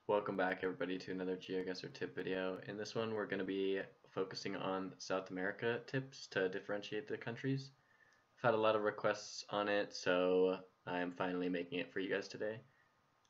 Welcome back everybody to another Geoguessr tip video. In this one we're going to be focusing on South America tips to differentiate the countries. I've had a lot of requests on it, so I'm finally making it for you guys today.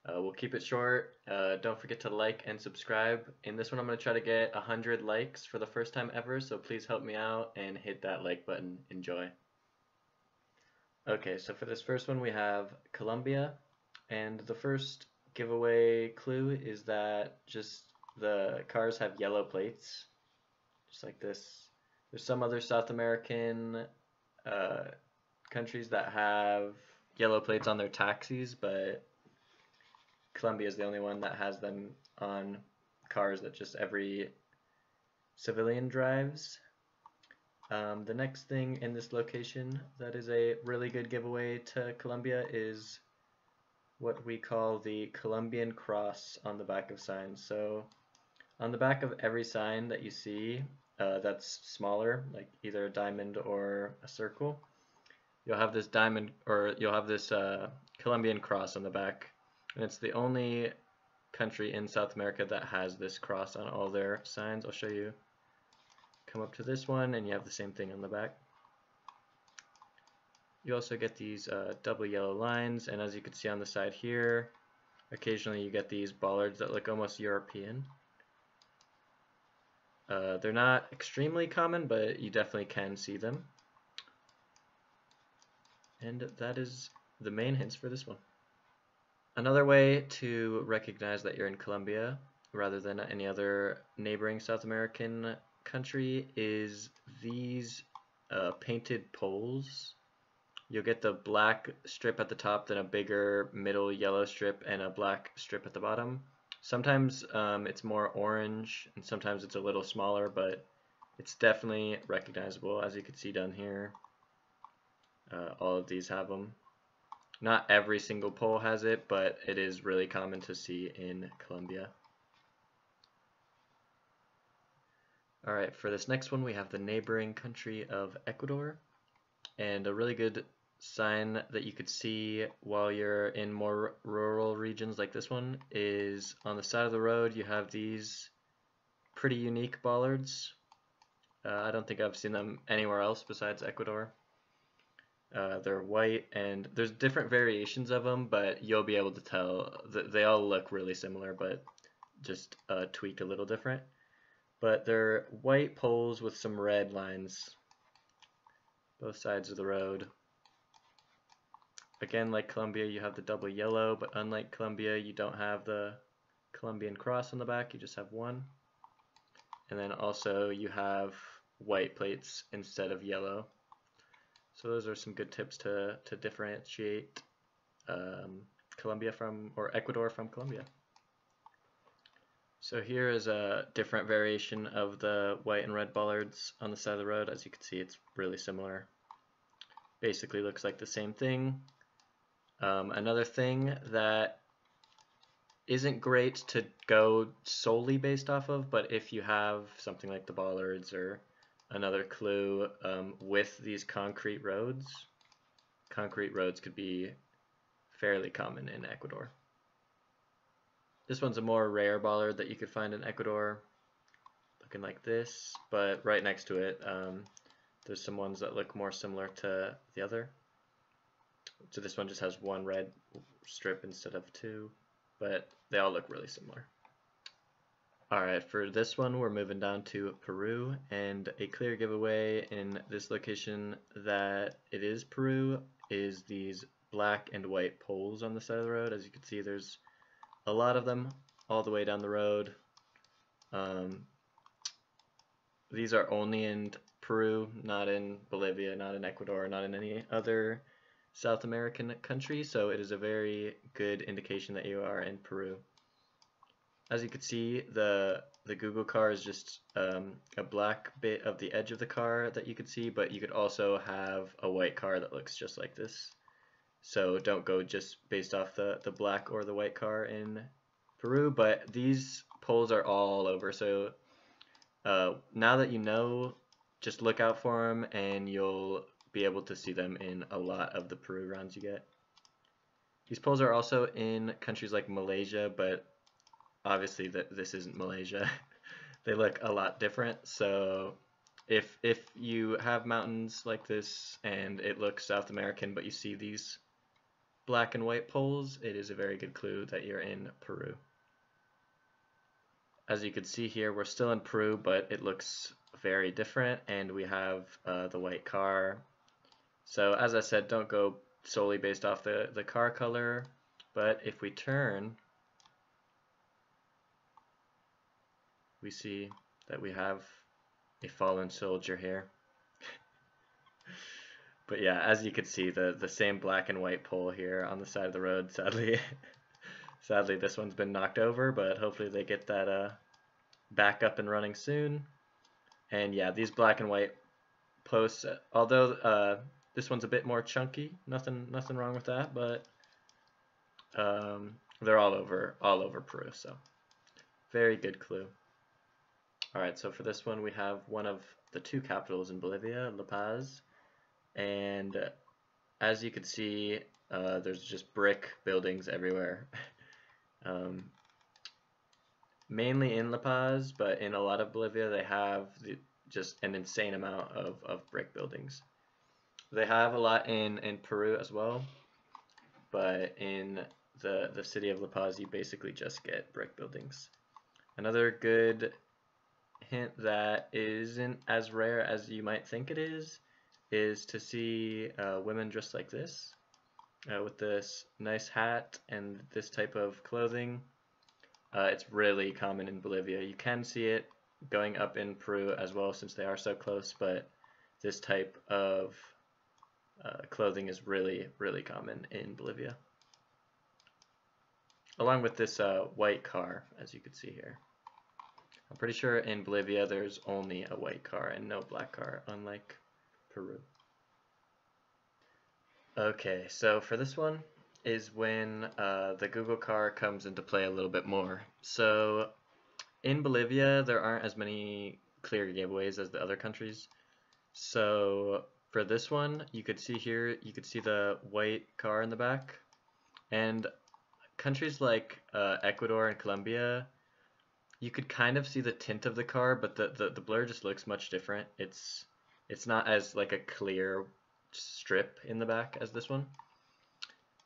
We'll keep it short. Don't forget to like and subscribe. In this one I'm going to try to get 100 likes for the first time ever, so please help me out and hit that like button. Enjoy. Okay, so for this first one we have Colombia, and the first giveaway clue is that just the cars have yellow plates, just like this. There's some other South American countries that have yellow plates on their taxis, but Colombia is the only one that has them on cars that just every civilian drives. The next thing in this location that is a really good giveaway to Colombia is what we call the Colombian cross on the back of signs. So on the back of every sign that you see that's smaller, like either a diamond or a circle, you'll have this diamond, or you'll have this Colombian cross on the back, and it's the only country in South America that has this cross on all their signs. I'll show you. Come up to this one and you have the same thing on the back. You also get these double yellow lines, and as you can see on the side here, occasionally you get these bollards that look almost European. They're not extremely common, but you definitely can see them. And that is the main hints for this one. Another way to recognize that you're in Colombia rather than any other neighboring South American country is these painted poles. You'll get the black strip at the top, then a bigger middle yellow strip, and a black strip at the bottom. Sometimes it's more orange, and sometimes it's a little smaller, but it's definitely recognizable, as you can see down here. All of these have them. Not every single pole has it, but it is really common to see in Colombia. Alright, for this next one we have the neighboring country of Ecuador, and a really good sign that you could see while you're in more rural regions like this one is on the side of the road you have these pretty unique bollards. I don't think I've seen them anywhere else besides Ecuador. They're white, and there's different variations of them, but you'll be able to tell that they all look really similar, but just tweaked a little different. But they're white poles with some red lines both sides of the road. Again, like Colombia, you have the double yellow, but unlike Colombia, you don't have the Colombian cross on the back, you just have one. And then also you have white plates instead of yellow. So those are some good tips to differentiate Colombia from, or Ecuador from Colombia. So here is a different variation of the white and red bollards on the side of the road. As you can see, it's really similar. Basically looks like the same thing. Another thing that isn't great to go solely based off of, but if you have something like the bollards or another clue with these concrete roads could be fairly common in Ecuador. This one's a more rare bollard that you could find in Ecuador, looking like this, but right next to it there's some ones that look more similar to the other. So this one just has one red strip instead of two, but they all look really similar. Alright, for this one we're moving down to Peru, and a clear giveaway in this location that it is Peru is these black and white poles on the side of the road. As you can see, there's a lot of them all the way down the road. These are only in Peru, not in Bolivia, not in Ecuador, not in any other South American country, so it is a very good indication that you are in Peru. As you can see, the Google car is just a black bit of the edge of the car that you could see, but you could also have a white car that looks just like this. So don't go just based off the black or the white car in Peru, but these poles are all over. So now that you know, just look out for them and you'll be able to see them in a lot of the Peru rounds you get. These poles are also in countries like Malaysia, but obviously this isn't Malaysia. They look a lot different. So if you have mountains like this and it looks South American, but you see these black and white poles, it is a very good clue that you're in Peru. As you can see here, we're still in Peru, but it looks very different, and we have the white car. So as I said, don't go solely based off the car color, but if we turn, we see that we have a fallen soldier here. But yeah, as you can see, the same black and white pole here on the side of the road, sadly. Sadly, this one's been knocked over, but hopefully they get that back up and running soon. And yeah, these black and white posts, although this one's a bit more chunky, nothing wrong with that, but they're all over Peru, so very good clue. Alright, so for this one we have one of the two capitals in Bolivia, La Paz, and as you can see, there's just brick buildings everywhere. Mainly in La Paz, but in a lot of Bolivia they have just an insane amount of brick buildings. They have a lot in Peru as well, but in the city of La Paz you basically just get brick buildings. Another good hint that isn't as rare as you might think it is to see women dressed like this, with this nice hat and this type of clothing. It's really common in Bolivia. You can see it going up in Peru as well since they are so close, but this type of clothing is really common in Bolivia. Along with this white car, as you can see here. I'm pretty sure in Bolivia there's only a white car and no black car, unlike Peru. Okay, so for this one is when the Google car comes into play a little bit more. So in Bolivia there aren't as many clear giveaways as the other countries. So for this one, you could see here, you could see the white car in the back. And countries like Ecuador and Colombia, you could kind of see the tint of the car, but the blur just looks much different. It's not as like a clear strip in the back as this one.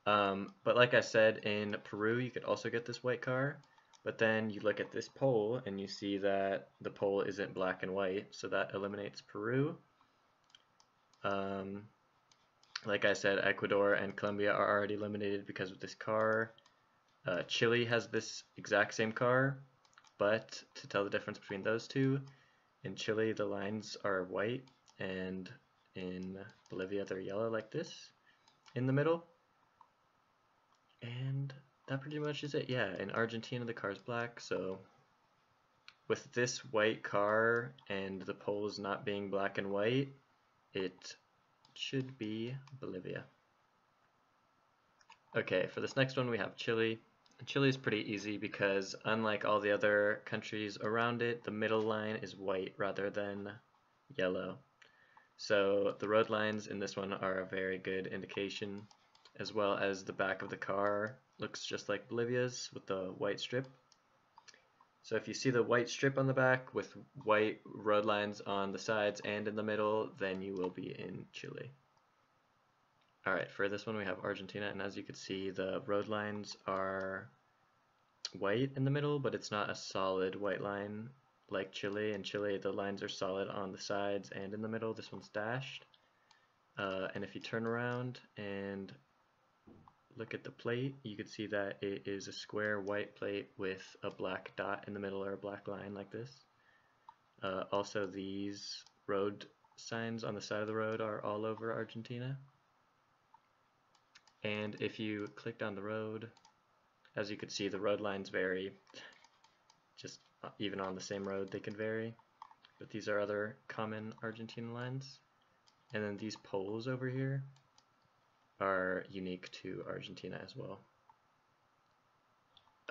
But like I said, in Peru you could also get this white car, but then you look at this pole and you see that the pole isn't black and white, so that eliminates Peru. Like I said, Ecuador and Colombia are already eliminated because of this car. Chile has this exact same car, but to tell the difference between those two, in Chile the lines are white, and in Bolivia they're yellow like this in the middle. And that pretty much is it. Yeah, in Argentina the car's black, so with this white car and the poles not being black and white, it should be Bolivia. Okay, for this next one we have Chile. Chile is pretty easy because unlike all the other countries around it, the middle line is white rather than yellow. So the road lines in this one are a very good indication, as well as the back of the car looks just like Bolivia's with the white strip. So if you see the white strip on the back with white road lines on the sides and in the middle, then you will be in Chile. Alright, for this one we have Argentina, and as you can see the road lines are white in the middle, but it's not a solid white line like Chile. In Chile the lines are solid on the sides and in the middle. This one's dashed. And if you turn around and look at the plate, you can see that it is a square white plate with a black dot in the middle or a black line like this. Also these road signs on the side of the road are all over Argentina. And if you click down the road, as you can see the road lines vary. Just even on the same road they can vary. But these are other common Argentina lines. And then these poles over here are unique to Argentina as well.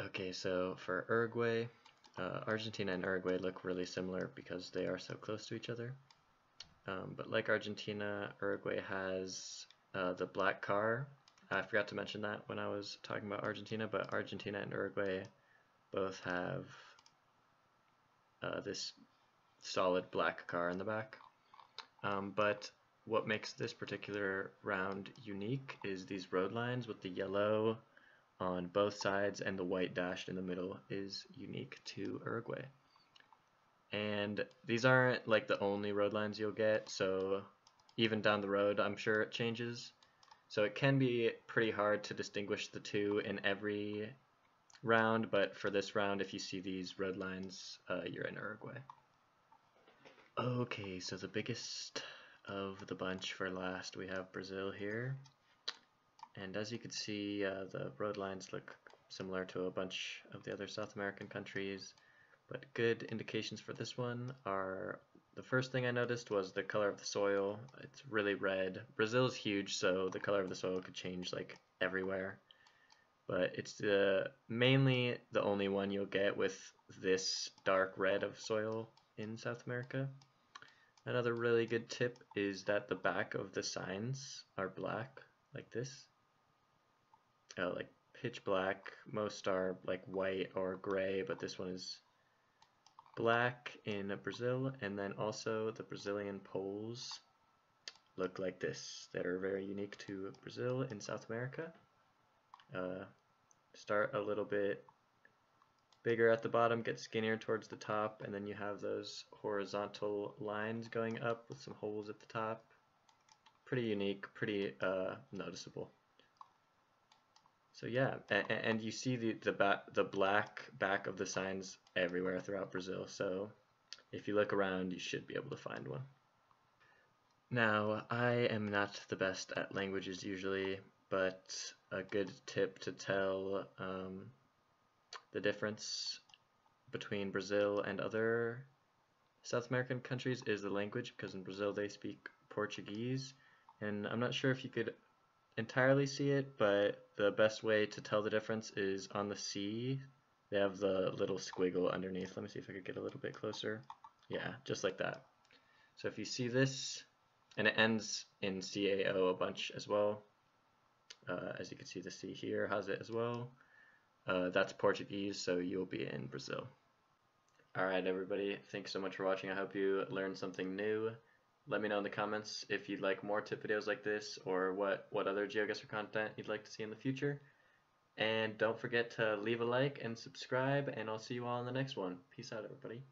Okay, so for Uruguay, Argentina and Uruguay look really similar because they are so close to each other. But like Argentina, Uruguay has the black car. I forgot to mention that when I was talking about Argentina, but Argentina and Uruguay Both have this solid black car in the back. But what makes this particular round unique is these road lines with the yellow on both sides and the white dashed in the middle is unique to Uruguay. And these aren't like the only road lines you'll get, so even down the road I'm sure it changes. So it can be pretty hard to distinguish the two in every round, but for this round, if you see these road lines, you're in Uruguay. Okay, so the biggest of the bunch for last, we have Brazil here. And as you can see, the road lines look similar to a bunch of the other South American countries, but good indications for this one are, the first thing I noticed was the color of the soil. It's really red. Brazil is huge, so the color of the soil could change like everywhere, but it's mainly the only one you'll get with this dark red of soil in South America. Another really good tip is that the back of the signs are black, like this. Like pitch black. Most are like white or gray, but this one is black in Brazil. And then also the Brazilian poles look like this, that are very unique to Brazil in South America. Start a little bit bigger at the bottom, get skinnier towards the top, and then you have those horizontal lines going up with some holes at the top. Pretty unique, pretty noticeable. So yeah, and you see the black back of the signs everywhere throughout Brazil, so if you look around you should be able to find one. Now, I am not the best at languages usually, but a good tip to tell the difference between Brazil and other South American countries is the language, because in Brazil they speak Portuguese, and I'm not sure if you could entirely see it, but the best way to tell the difference is on the C. They have the little squiggle underneath. Let me see if I could get a little bit closer. Yeah, just like that. So if you see this, and it ends in CAO a bunch as well. As you can see, the C here has it as well. That's Portuguese, so you'll be in Brazil. Alright everybody, thanks so much for watching. I hope you learned something new. Let me know in the comments if you'd like more tip videos like this, or what other Geoguessr content you'd like to see in the future. And don't forget to leave a like and subscribe, and I'll see you all in the next one. Peace out everybody.